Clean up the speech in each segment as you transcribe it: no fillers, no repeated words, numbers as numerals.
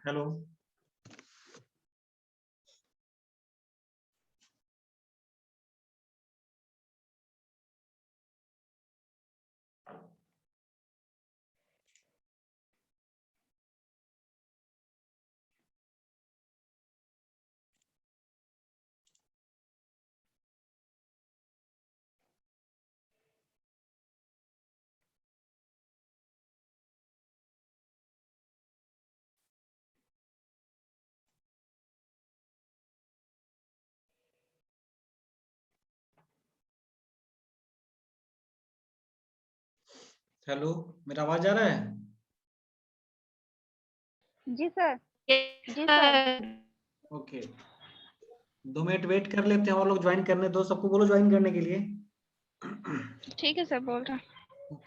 Hello. Hello, मेरा आवाज आ रहा है? जी सर। जी sir. Sir. Okay, 2 minute wait कर लेते हैं और लोग ज्वाइन करने दो, सबको बोलो ज्वाइन करने के लिए। ठीक है सर, बोल रहा हूँ।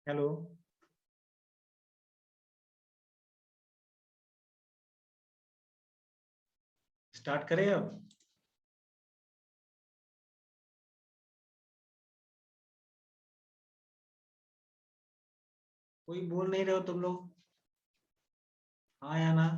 हेलो। स्टार्ट करें अब? कोई बोल नहीं रहे हो तुम लोग, हाँ या ना?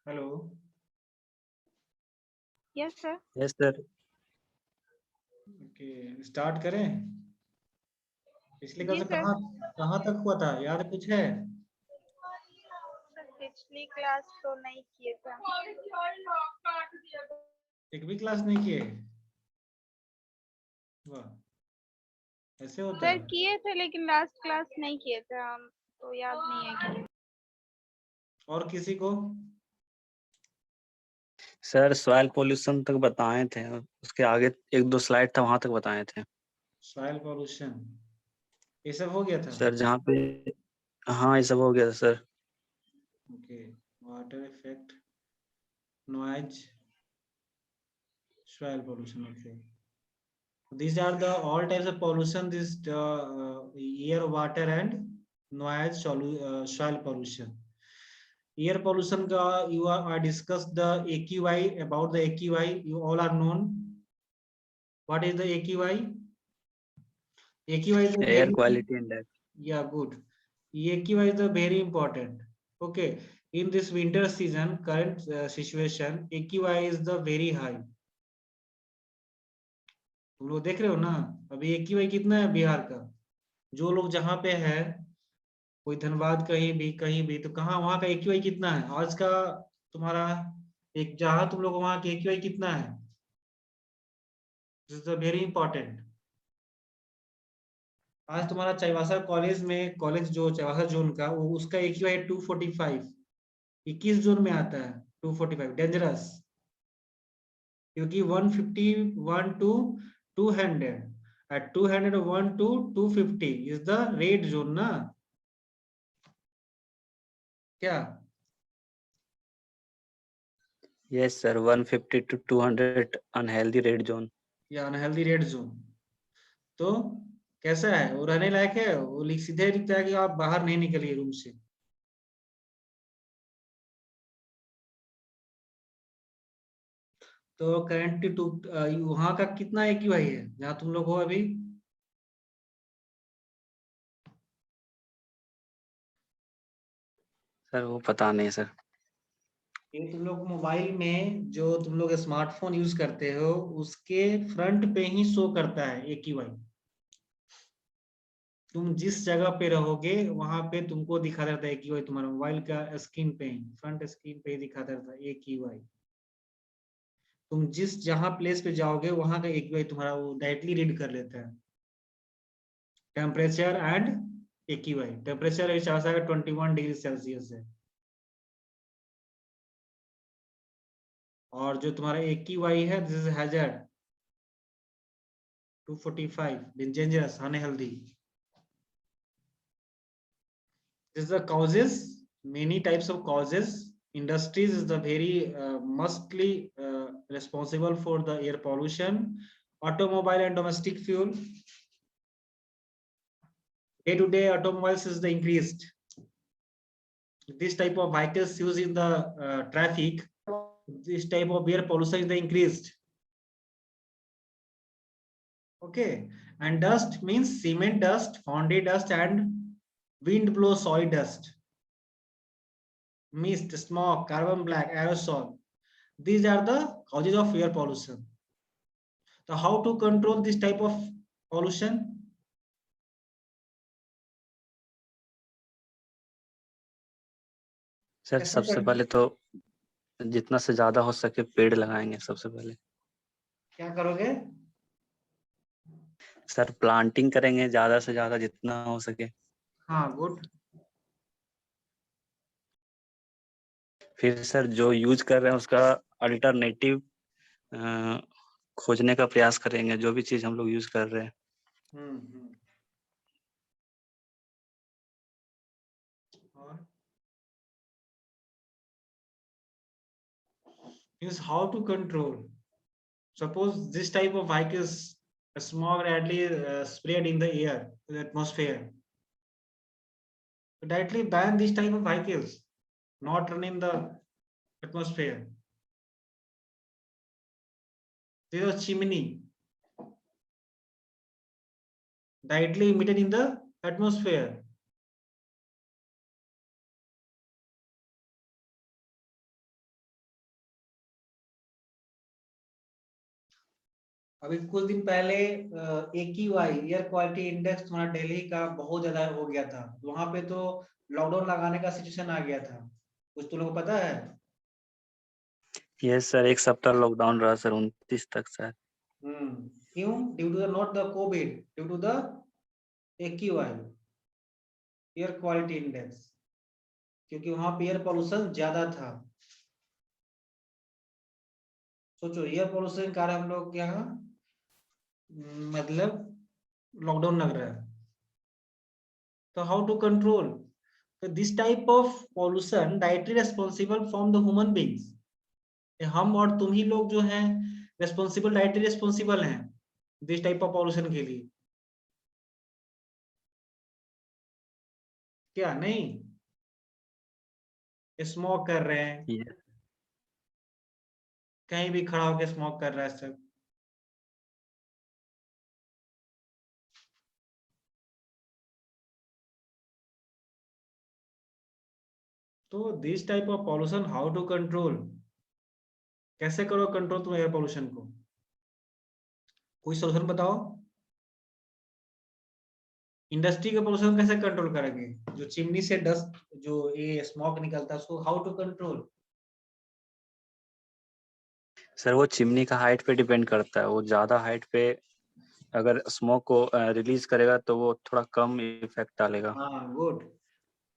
Hello, yes sir. Yes sir. Okay start करें। पिछली क्लास जी में सर। कहाँ तक हुआ था, याद कुछ है? सर पिछली क्लास तो नहीं किए थे। एक भी क्लास नहीं किए? वाह, ऐसे होता सर है? किए थे लेकिन लास्ट क्लास नहीं किए थे हम, तो याद नहीं है कि। और किसी को? सर सॉइल पोल्यूशन तक बताए थे, उसके आगे एक दो स्लाइड था वहां तक बताए थे सॉइल पॉल्यूशन ये सब हो गया था? सर, जहाँ पे हाँ ये सब हो गया था sir. Okay, water effect, noise, soil pollution. Okay, these are the all types of pollution, this air, water and noise, soil pollution. Air pollution ka I discussed the AQI. About the AQI you all are known. What is the AQI? AQI is the air very, quality index. yeah, good. AQI is the very important. Okay, in this winter season current situation, AQI is the very high. तुम लोग देख रहे हो ना, अभी AQI कितना है बिहार का? जो लोग जहाँ पे है, कोई धनबाद कहीं भी तो कहाँ वहाँ का AQI कितना है आज का तुम्हारा? एक जहाँ तुम लोग वहाँ का AQI कितना है? This is very important. आज तुम्हारा चाईबासा कॉलेज में, कॉलेज जो चाईबासा जोन का, वो उसका AQI 245, 21 जोन में आता है। 245 डेंजरस, क्योंकि 151 to 200 at 201 to 250 is the red zone ना क्या? Yes sir, 150 to 200 unhealthy red zone. या अनहेल्दी रेड जोन। तो कैसा है वो, रहने लायक है? वो सीधे लिखता है कि आप बाहर नहीं निकलिए रूम से। तो करंट टू वहां का कितना AQI है जहाँ तुम लोग हो अभी? सर वो पता नहीं सर। ये तुम लोग मोबाइल में जो तुम लोग स्मार्टफोन यूज करते हो उसके फ्रंट पे ही शो करता है AQI। तुम जिस जगह पे रहोगे वहां पे तुमको दिखा देता है AQI, तुम्हारे मोबाइल का स्क्रीन पे ही, फ्रंट स्क्रीन पे ही दिखा देता है AQI। तुम जिस जहां प्लेस पे जाओगे वहां का AQI तुम्हारा वो डायरेक्टली रीड कर लेता है। Temperature and AQI, temperature 21 degree Celsius है, और जो तुम्हारा AQI है this is hazard 245, dangerous, unhealthy. This is the causes, many types of causes. Industries is the very mostly responsible for the air pollution. Automobile and domestic fuel. Day to day automobiles is the increased. This type of vehicles used in the traffic, this type of air pollution is the increased. Okay, and dust means cement dust, Fondant dust, and wind blow soil dust. Mist, smoke, carbon black, aerosol. These are the causes of air pollution. So how to control this type of pollution? Sir सबसे पहले तो जितना से ज्यादा हो सके पेड़ लगाएंगे सबसे पहले। क्या करोगे? सर प्लांटिंग करेंगे ज्यादा से ज्यादा जितना हो सके। हाँ, गुड। फिर सर जो यूज कर रहे हैं उसका अल्टरनेटिव खोजने का प्रयास करेंगे, जो भी चीज हम लोग यूज कर रहे हैं। is how to control. Suppose this type of vehicles, smog directly spread in the air, the atmosphere. Directly ban this type of vehicles, not run in the atmosphere. This is a chimney, directly emitted in the atmosphere. अभी कुछ दिन पहले AQI air quality index तुम्हारा दिल्ली का बहुत ज्यादा हो गया था, वहां पे तो लॉकडाउन लगाने का सिचुएशन आ गया था, कुछ तुम लोग को पता है? यस सर, 1 सप्ताह लॉकडाउन रहा सर, 29 तक सर। क्यों? Due to the not the covid, due to the AQI air quality index, क्योंकि वहां पे एयर पोल्यूशन ज्यादा था। सोचो एयर पोल्यूशन के कारण हम लोग क्या मतलब लॉकडाउन लग रहा है, तो हाउ टू कंट्रोल? तो this type of pollution directly responsible from the human beings, हम और तुम ही लोग जो हैं रेस्पॉन्सिबल, डायरेक्टली रेस्पॉन्सिबल हैं दिस टाइप ऑफ पोल्यूशन के लिए, क्या नहीं? स्मोक कर रहे हैं, Yes. कहीं भी खड़ा होकर स्मोक कर रहा है सब। तो this type of pollution how to control? कैसे करो कंट्रोल तुम एयर पोल्यूशन को? कोई सोल्यूशन बताओ। इंडस्ट्री का पोल्यूशन कैसे कंट्रोल करेंगे? जो चिमनी से डस्ट, जो ये स्मोक निकलता है, उसको हाउ टू कंट्रोल? सर वो चिमनी का हाइट पे डिपेंड करता है, वो ज्यादा हाइट पे अगर स्मोक को रिलीज करेगा तो वो थोड़ा कम इफेक्ट डालेगा। हाँ गुड,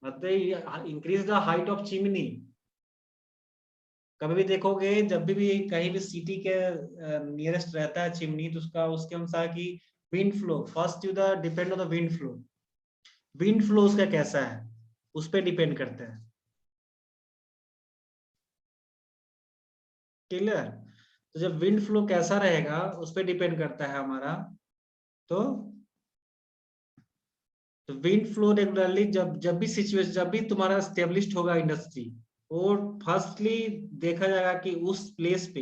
मतलब increase the height of chimney. कभी भी देखोगे, जब भी कहीं भी सिटी के नियरेस्ट रहता है चिमनी, तो उसका उसके अनुसार की wind flow, first to the depend on the wind flow, wind flow उसका कैसा है उस पर डिपेंड करता है। क्लियर? तो जब विंड फ्लो कैसा रहेगा उस पर डिपेंड करता है हमारा। तो विंड फ्लो रेगुलरली, जब भी सिचुएशन, जब भी तुम्हारा स्टेब्लिश्ड होगा इंडस्ट्री, वो फर्स्टली देखा जाएगा कि उस प्लेस पे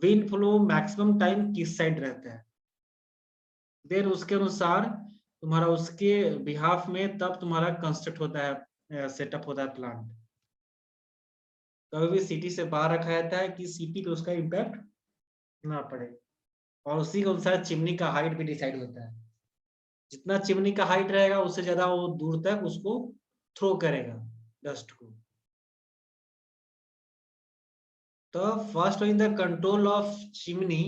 विंड फ्लो मैक्सिमम टाइम किस साइड रहता है, देन उसके अनुसार तुम्हारा उसके बिहाफ में तब तुम्हारा कंस्ट्रक्ट होता है, सेटअप होता है प्लांट। कभी भी सिटी से बाहर रखा जाता है कि सिटी पे उसका इम्पैक्ट ना पड़े, और उसी के अनुसार चिमनी का हाइट भी डिसाइड होता है। जितना चिमनी का हाइट रहेगा उससे ज्यादा वो दूर तक उसको थ्रो करेगा डस्ट को। तो first in the control of chimney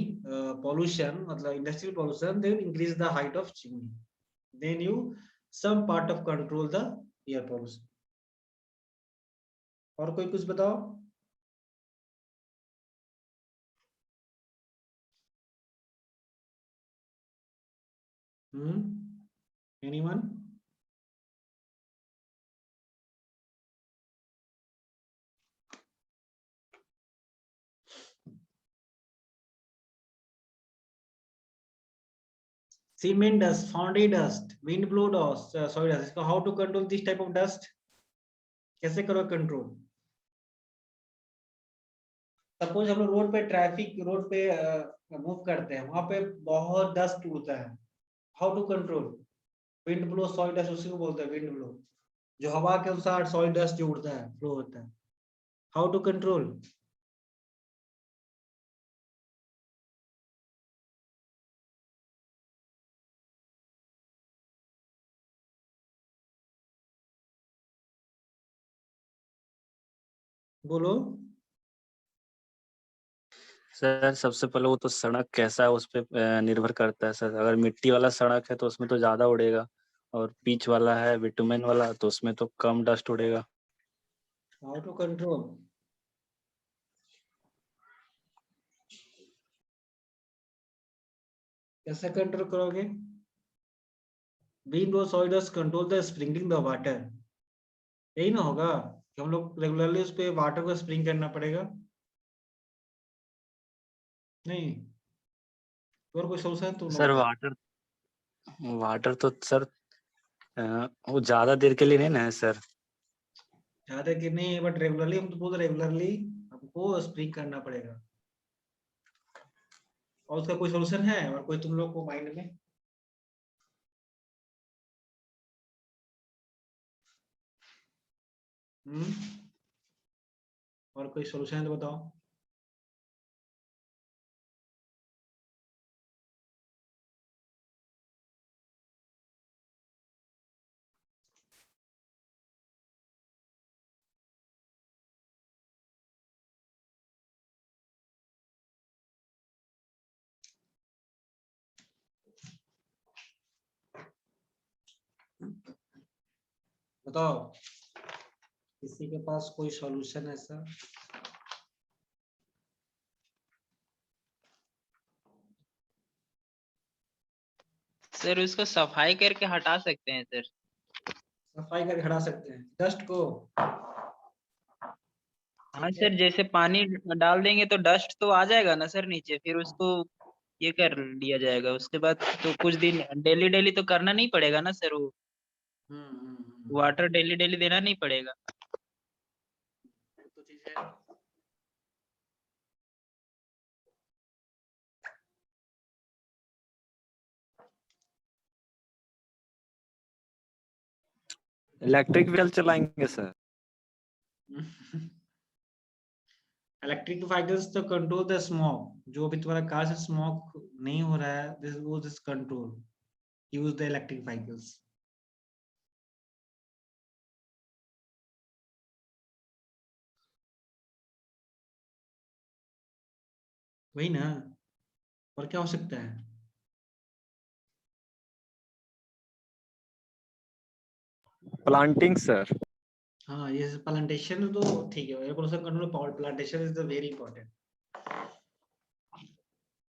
pollution, मतलब industrial pollution, then increase the height of chimney, then you some part of control the air pollution। और कोई कुछ बताओ। Anyone? Cement dust, foundry dust, wind blow dust, soil dust, इसको how to control this type of dust? कैसे करो control? Suppose हम लोग road पे, ट्रैफिक रोड पे मूव करते हैं, वहां पे बहुत डस्ट उड़ता है, how to control? Wind blow soil dust, उसी को बोलते हैं विंड ब्लो, जो हवा के अनुसार सॉइल डस्ट जो उड़ता है, फ्लो होता है, हाउ टू कंट्रोल? बोलो। सर सबसे पहले वो तो सड़क कैसा है उस पर निर्भर करता है सर। अगर मिट्टी वाला सड़क है तो उसमें तो ज्यादा उड़ेगा, और पिच वाला है, बिटुमेन वाला, तो उसमें तो कम डस्ट उड़ेगा। How to control? कैसे कंट्रोल करोगे? Wind blow soil dust control the sprinkling the water, यही ना होगा कि हम लोग रेगुलरली उस पे वाटर को स्प्रिंग करना पड़ेगा। नहीं, और कोई सोल्यूशन तुम सर लोगों का? वाटर तो सर वो ज्यादा देर के लिए नहीं ना है सर। ज्यादा कि नहीं है, बट रेगुलरली, हम तो बोल रेगुलरली हमको स्प्रिंग करना पड़ेगा। और उसका कोई सोल्यूशन है और कोई तुम लोग को माइंड में? हम्म, और कोई सोल्यूशन है तो बताओ। बताओ, किसी के पास कोई सॉल्यूशन ऐसा? सर उसको सफाई करके हटा सकते हैं सर। सफाई करके हटा सकते हैं डस्ट को? हाँ ठीक है। सर, जैसे पानी डाल देंगे तो डस्ट तो आ जाएगा ना सर नीचे, फिर उसको ये कर दिया जाएगा। उसके बाद तो कुछ दिन डेली डेली तो करना नहीं पड़ेगा ना सर, वो वाटर डेली डेली देना नहीं पड़ेगा। तो चीज है। इलेक्ट्रिक व्हीकल चलाएंगे सर। इलेक्ट्रिक व्हीकल्स तो कंट्रोल द स्मोक, जो भी तुम्हारा कार से स्मोक नहीं हो रहा है, this control, use the electric vehicles. वही ना, और क्या हो सकता है? Planting sir. हाँ, ये प्लांटेशन तो ठीक है, air pollution control, power plantation is the very important.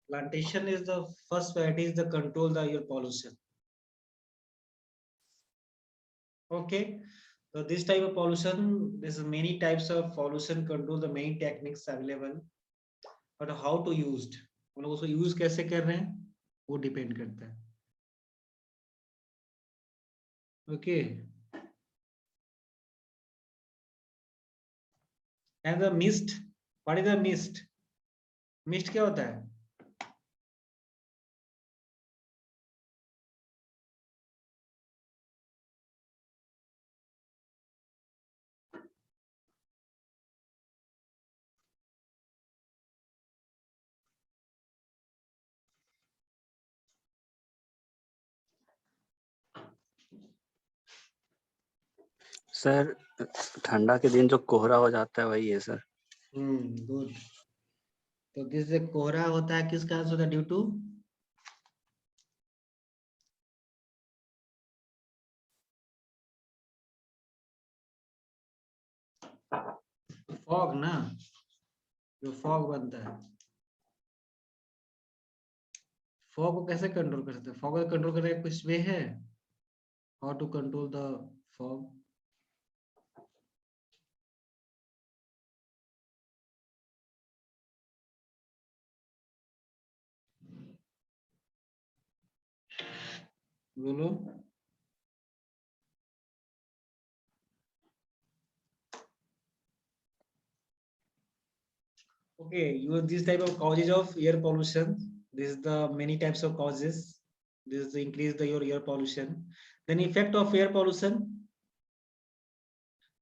Plantation is the first priority, is the control the air pollution. Okay, so this type of pollution, there's many types of pollution control, the main techniques available, but how to used, उन लोग उसको use कैसे कर रहे हैं वो depend करता है। Okay, and the mist, what is the mist? Mist क्या होता है? सर ठंडा के दिन जो कोहरा हो जाता है वही है सर। गुड। तो दिस कोहरा होता है किस कारण से होता है? ड्यू टू फॉग ना, जो फॉग बनता है। फॉग को कैसे कंट्रोल कर सकते हैं? फॉग को कंट्रोल करने का कुछ वे है? How to control the fog? बोलो। Okay, use this type of causes of air pollution. This is the many types of causes. This is the increase the your air pollution. Then effect of air pollution,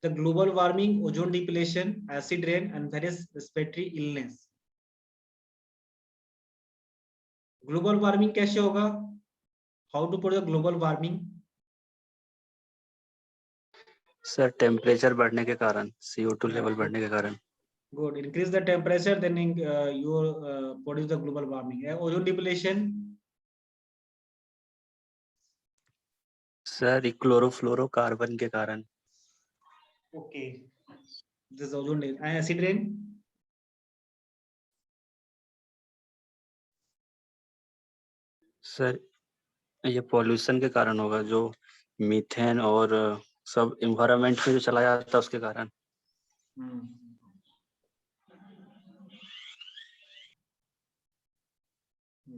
the global warming, ozone depletion, acid rain, and various respiratory illness. Global warming कैसे होगा? How to put the global warming? Sir temperature बढ़ने के कारण, CO2 level बढ़ने के कारण। Good. Increase the temperature, then your produce the global warming. Ozone depletion. Sir chlorofluorocarbon के कारण। Okay. This is ozone. Acid rain. Sir ये pollution के कारण होगा, जो मीथेन और सब इन्वायरमेंट में जो चला जाता है उसके कारण।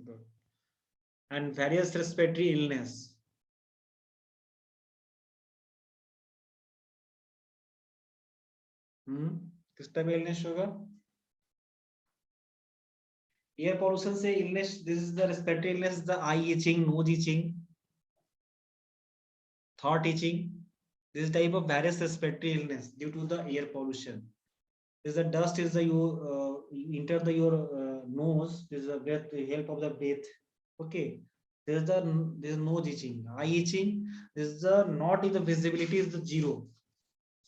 Good. And various respiratory illness. किस टाइप इलनेस होगा? एयर पॉल्यूशन से illness, this is the respiratory illness, the eye itching, nose itching, throat itching. This type of various respiratory illness due to the air pollution. This the dust is the you enter the your nose. This is the breath, the help of the breath. Okay. This is nose itching, eye itching. This is the not in the visibility is the 0.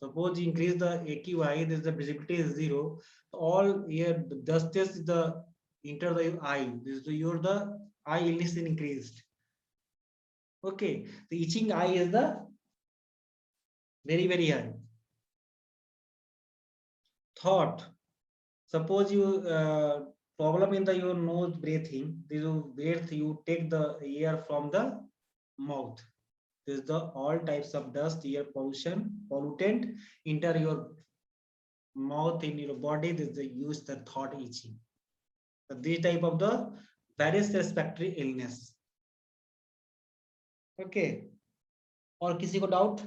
Suppose you increase the AQI, this the visibility is 0. All air the dust is the enter the eye. This is the eye illness is increased. Okay, the itching eye is the very high. Thought, suppose you problem in the your nose breathing, this you breathe, you take the air from the mouth. This is the all types of dust, air pollution, pollutant enter your mouth in your body. This is the use the thought itching. So this type of the various respiratory illness. Okay और किसी को doubt?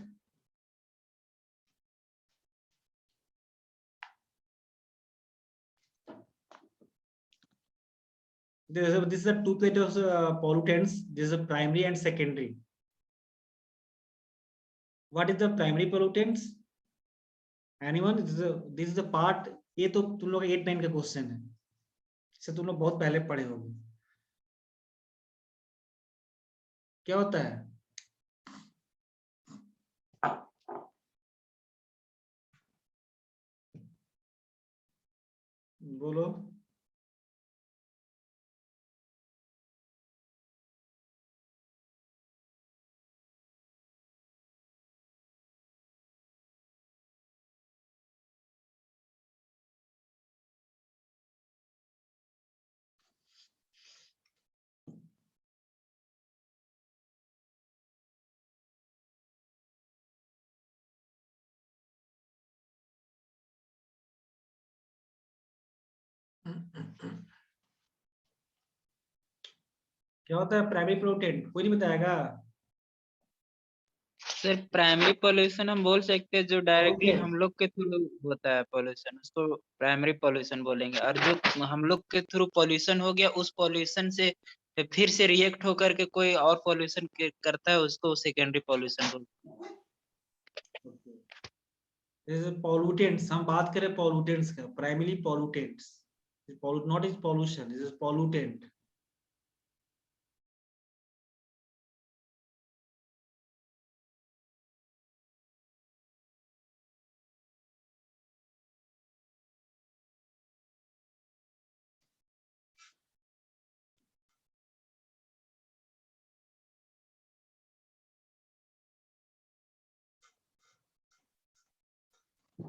This is a two types of pollutants. This is a primary and secondary. What is the primary pollutants? Anyone? This is the part. ये तो तुम लोग 8-9 का question है, इसे तुम लोग बहुत पहले पढ़े होंगे. क्या होता है? बोलो. क्या होता है प्राइमरी पोल्यूटेंट? कोई नहीं बताएगा? सर प्राइमरी पोल्यूशन हम बोल सकते हैं जो डायरेक्टली Okay. हम लोग के थ्रू होता है पोल्यूशन, उसको प्राइमरी पोल्यूशन बोलेंगे। और जो हम लोग के थ्रू पोल्यूशन हो गया, उस पोल्यूशन से फिर से रिएक्ट होकर के कोई और पोल्यूशन करता है, उसको सेकेंडरी पोल्यूशन बोलते हैं। पोल्यूटेंट्स, हम बात करें पोल्यूटेंट्स का, primary pollutants, not is pollution, is pollutant.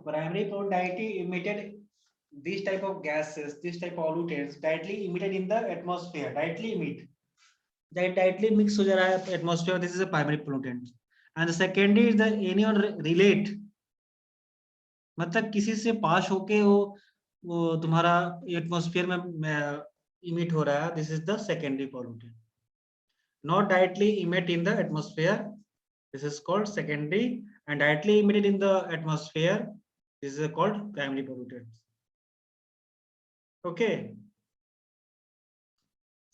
Primary pollutant directly emitted, these type of gases, this type of pollutants directly emitted in the atmosphere, directly emit, that directly mix हो जा रहा है atmosphere. This is a primary pollutant. And the secondary is the anyone relate, मतलब किसी से पास होके वो तुम्हारा एटमॉस्फेयर में इमिट हो रहा है. This is the secondary pollutant. Not directly emit in the atmosphere, this is called secondary, and directly emitted in the atmosphere, this is called primary pollutants. Okay,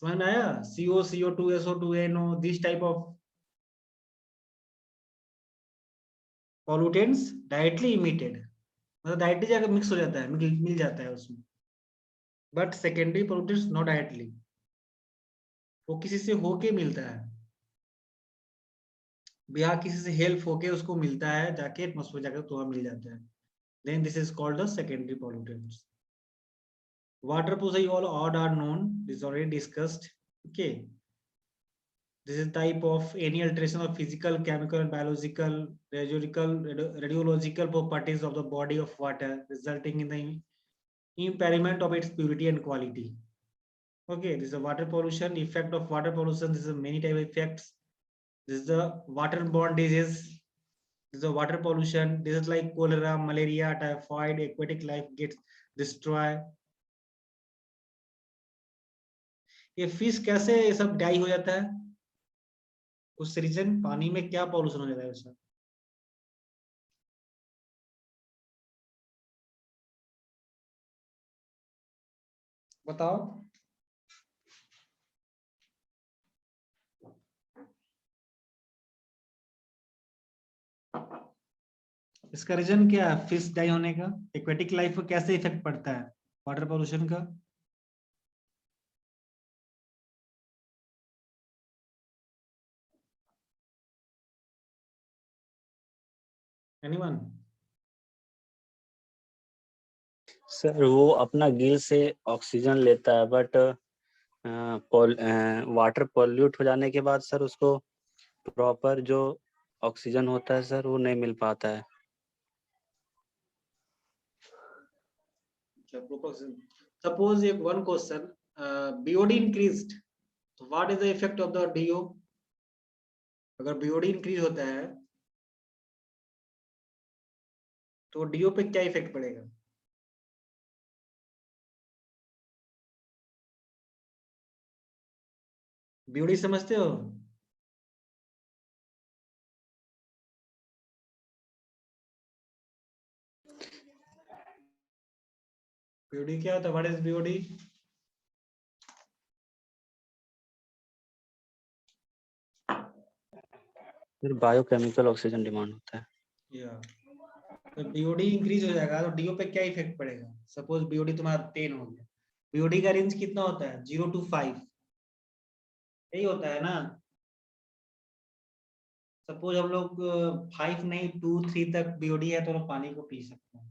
समझ में आया? CO, CO2, SO2, NO, this type of pollutants directly emitted, मतलब directly जाकर mix हो जाता है, मिल जाता है उसमें. But secondary pollutants not directly, वो किसी से होके मिलता है, या किसी से हेल्प होके उसको मिलता है, जाके एटमॉस्फेयर जाकर तो मिल जाता है. Then this is called the secondary pollutants. Water pollution, all odd are known. This is already discussed. Okay. This is type of any alteration of physical, chemical, biological, radiological properties of the body of water, resulting in the impairment of its purity and quality. Okay, this is a water pollution. Effect of water pollution. This is a many type of effects. This is the waterborne disease. This is a water pollution. This is like cholera, malaria, typhoid, aquatic life gets destroyed. ये fish कैसे ये सब die हो जाता है? उस reason पानी में क्या पॉल्यूशन हो जाता है वैसा? बताओ। इसका रीजन क्या है फिश डाई होने का? एक्वेटिक लाइफ को कैसे इफेक्ट पड़ता है वाटर पॉल्यूशन का? एनीवन? सर वो अपना गिल से ऑक्सीजन लेता है, बट वाटर पॉल्यूट हो जाने के बाद सर उसको प्रॉपर जो ऑक्सीजन होता है सर वो नहीं मिल पाता है। Suppose if one question, BOD increased, so what is the effect of the DO? अगर BOD इंक्रीज होता है तो DO पे क्या इफेक्ट पड़ेगा? BOD समझते हो? BOD क्या होता है? What is BOD? फिर बायोकेमिकल ऑक्सीजन डिमांड होता है। या तो BOD इंक्रीज हो जाएगा तो DO पे क्या इफेक्ट पड़ेगा? सपोज BOD तुम्हारा 10 हो गया, BOD का रेंज कितना होता है? 0 to 5, यही होता है ना? सपोज हम लोग 5 नहीं 2 3 तक BOD है तो हम पानी को पी सकते हैं।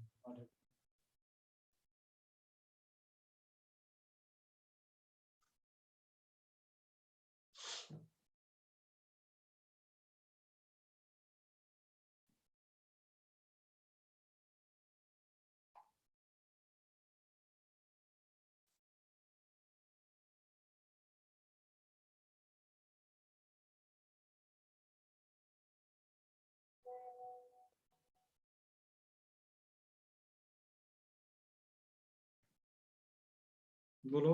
बोलो।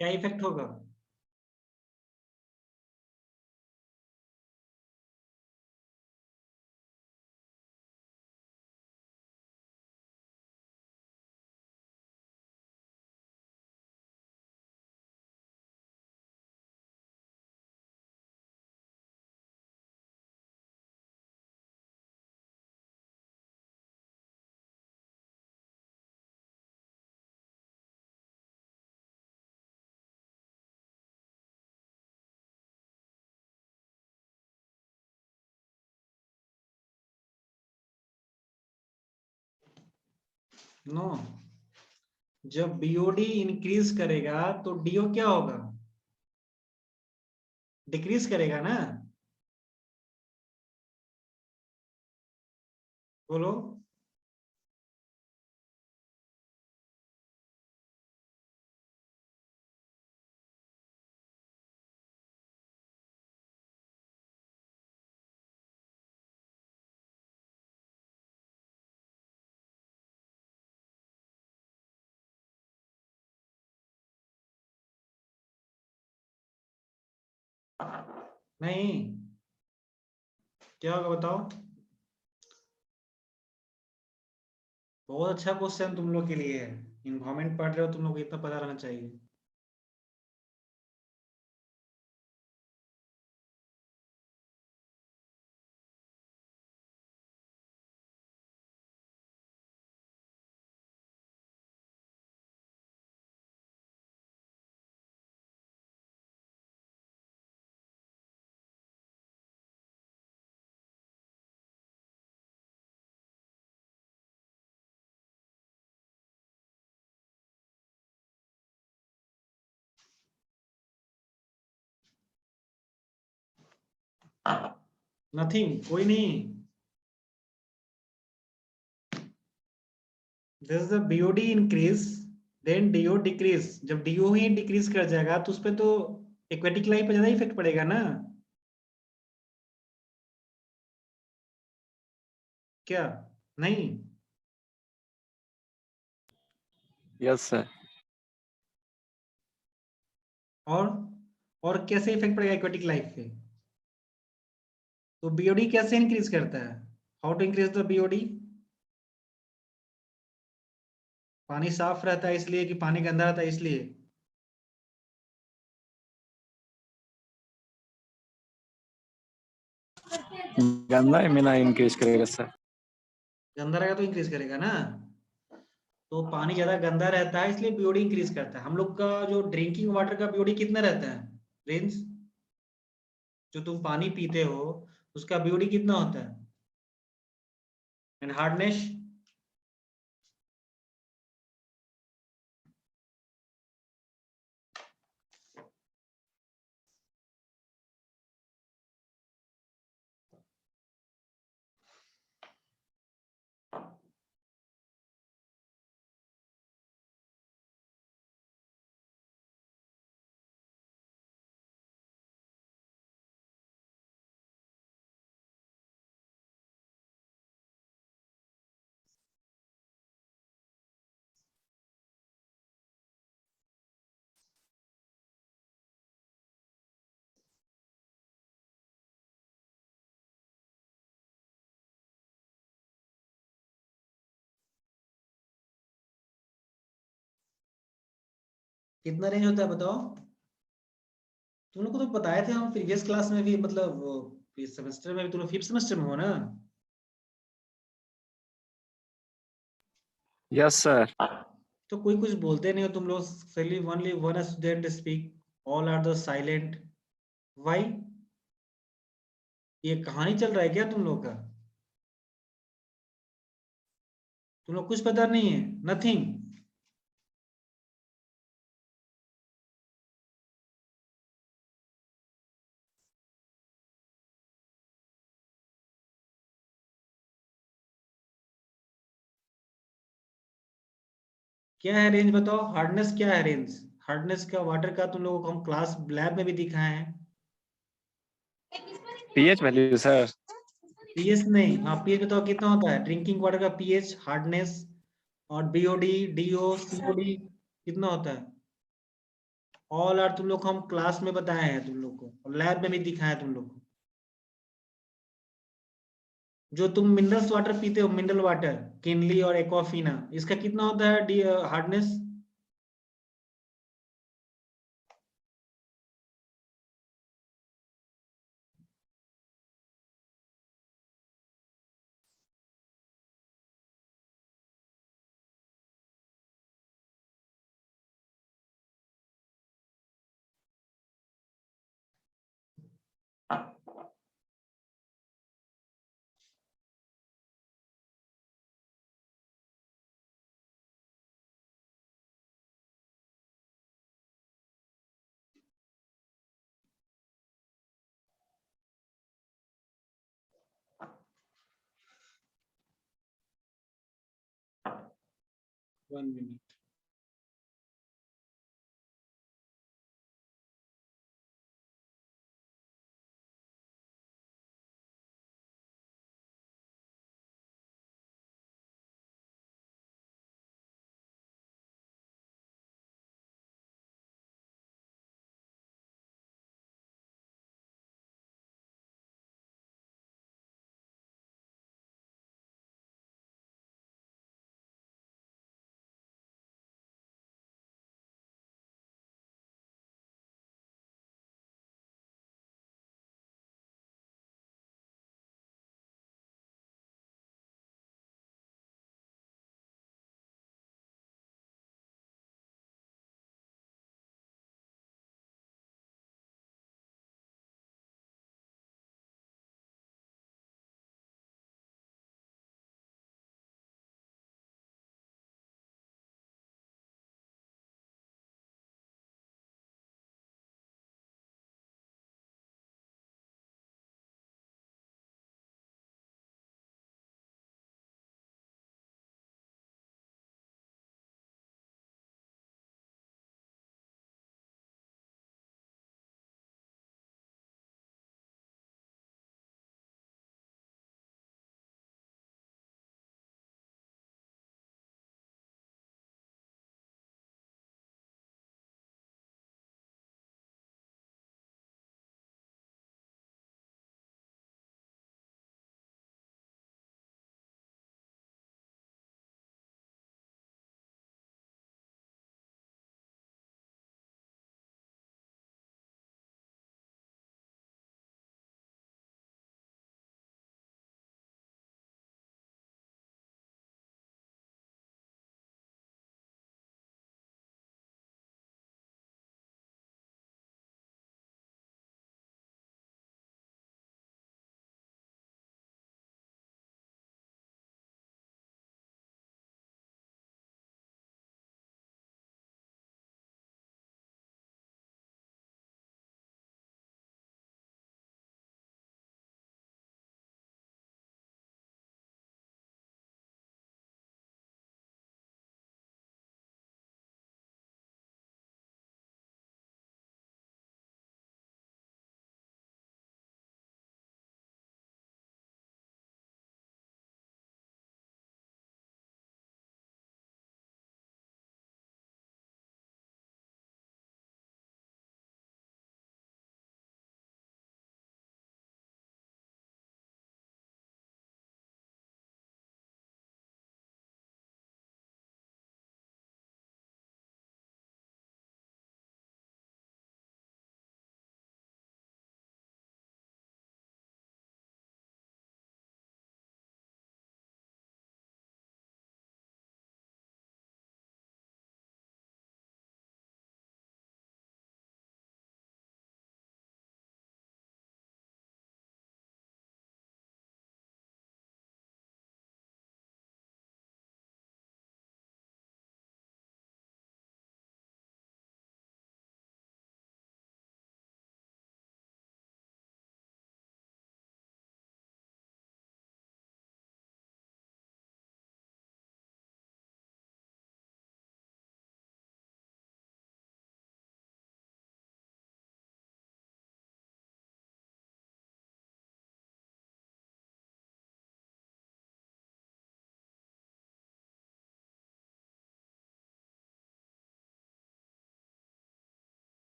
क्या इफेक्ट होगा? नो, जब BOD इंक्रीज करेगा तो DO क्या होगा? डिक्रीज करेगा ना? बोलो। नहीं, क्या होगा बताओ? बहुत अच्छा क्वेश्चन तुम लोग के लिए है। इन्वायरमेंट पढ़ रहे हो तुम लोग को इतना पता रहना चाहिए। नथिंग, कोई नहीं। This the BOD increase then DO decrease. जब डीओ ही डिक्रीज कर जाएगा तो उस पे तो एक्वेटिक लाइफ पे ज्यादा इफेक्ट पड़ेगा ना, क्या नहीं? Yes sir. और कैसे इफेक्ट पड़ेगा एक्वेटिक लाइफ पे? तो बीओडी कैसे इंक्रीज करता है? How to increase the BOD? पानी साफ रहता है इसलिए कि पानी गंदा रहता है इसलिए? गंदा एमिना इंक्रीज करेगा सर। गंदा रहेगा तो इंक्रीज करेगा ना। तो पानी ज्यादा गंदा रहता है इसलिए बीओडी इंक्रीज करता है। हम लोग का जो ड्रिंकिंग वाटर का बीओडी कितना रहता है रेंज? जो तुम पानी पीते हो उसका बीओडी कितना होता है? And hardness? कितना रेंज होता है बताओ? तुम लोग को तो बताए थे हम प्रीवियस क्लास में भी, मतलब इस सेमेस्टर में भी। तुम लोग 5th सेमेस्टर में हो ना? Yes sir. तो कोई कुछ बोलते नहीं हो तुम लोग। Sally only one student speak, all are the silent. Why? ये कहानी चल रहा है क्या तुम लोग का? तुम लोग कुछ पता नहीं है? नथिंग? क्या है रेंज बताओ? हार्डनेस क्या है रेंज? हार्डनेस का वाटर का तुम लोगों को हम क्लास लैब में भी दिखाए हैं। PH value sir. पीएच नहीं, हाँ पीएच बताओ कितना होता है ड्रिंकिंग वाटर का पीएच, हार्डनेस। और बीओडी, डीओ, सीओडी कितना होता है? ऑल आर तुम लोग को हम क्लास में बताए हैं तुम लोग को, और लैब में भी दिखाए हैं तुम लोग को। जो तुम मिनरल्स वाटर पीते हो, मिनरल वाटर किनली और एक्वाफिना, इसका कितना होता है हार्डनेस? One minute.